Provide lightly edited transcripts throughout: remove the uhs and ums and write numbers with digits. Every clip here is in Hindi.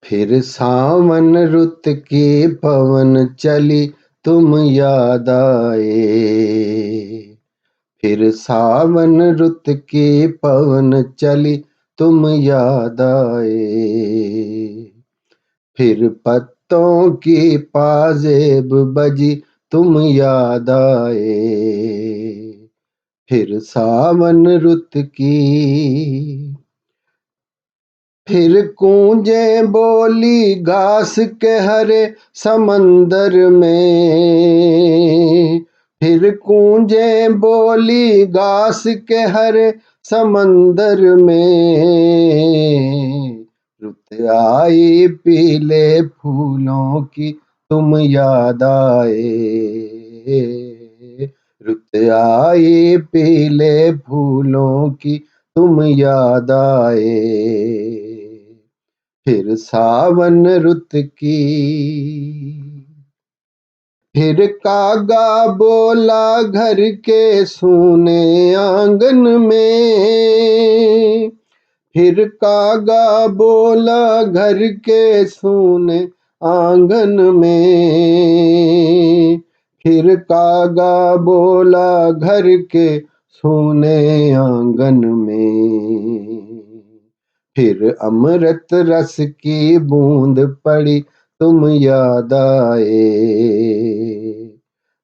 फिर सावन रुत की पवन चली तुम याद आए। फिर सावन रुत की पवन चली तुम याद आए। फिर पत्तों की पाजेब बजी तुम याद आए। फिर सावन रुत की फिर कूंजे बोली घास के हरे समंदर में। फिर कूंजे बोली घास के हरे समंदर में। रुत आई पीले फूलों की तुम याद आए। रुत आई पीले फूलों की तुम याद आए। फिर सावन रुत की फिर कागा बोला घर के सूने आंगन में। फिर कागा बोला घर के सूने आंगन में। फिर कागा बोला घर के सूने आंगन में। फिर अमृत रस की बूंद पड़ी तुम याद आए।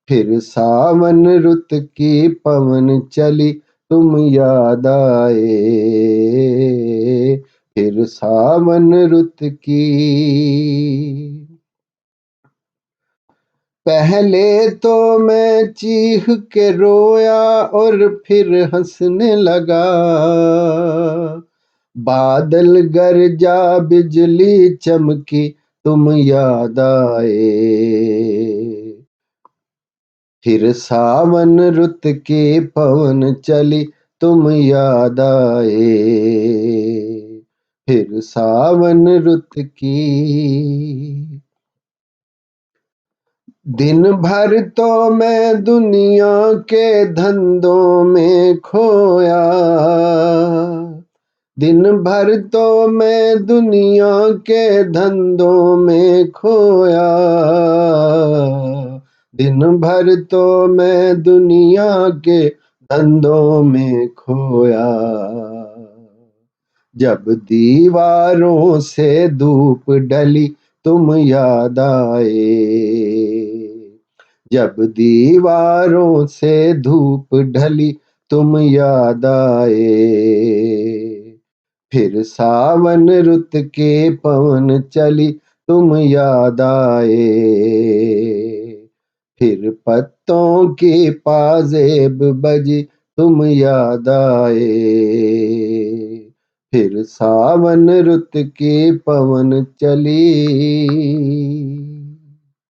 फिर सावन रुत की पवन चली तुम याद आए। फिर सावन रुत की पहले तो मैं चीख के रोया और फिर हंसने लगा। बादल गरजा बिजली चमकी तुम याद आए। फिर सावन रुत की पवन चली तुम याद आए। फिर सावन रुत की दिन भर तो मैं दुनिया के धंधों में खोया। दिन भर तो मैं दुनिया के धंधों में खोया। दिन भर तो मैं दुनिया के धंधों में खोया। जब दीवारों से धूप ढली तुम याद आए। जब दीवारों से धूप ढली तुम याद आए। फिर सावन रुत के पवन चली तुम याद आए। फिर पत्तों की पाजेब बजी तुम याद आए। फिर सावन रुत की पवन चली।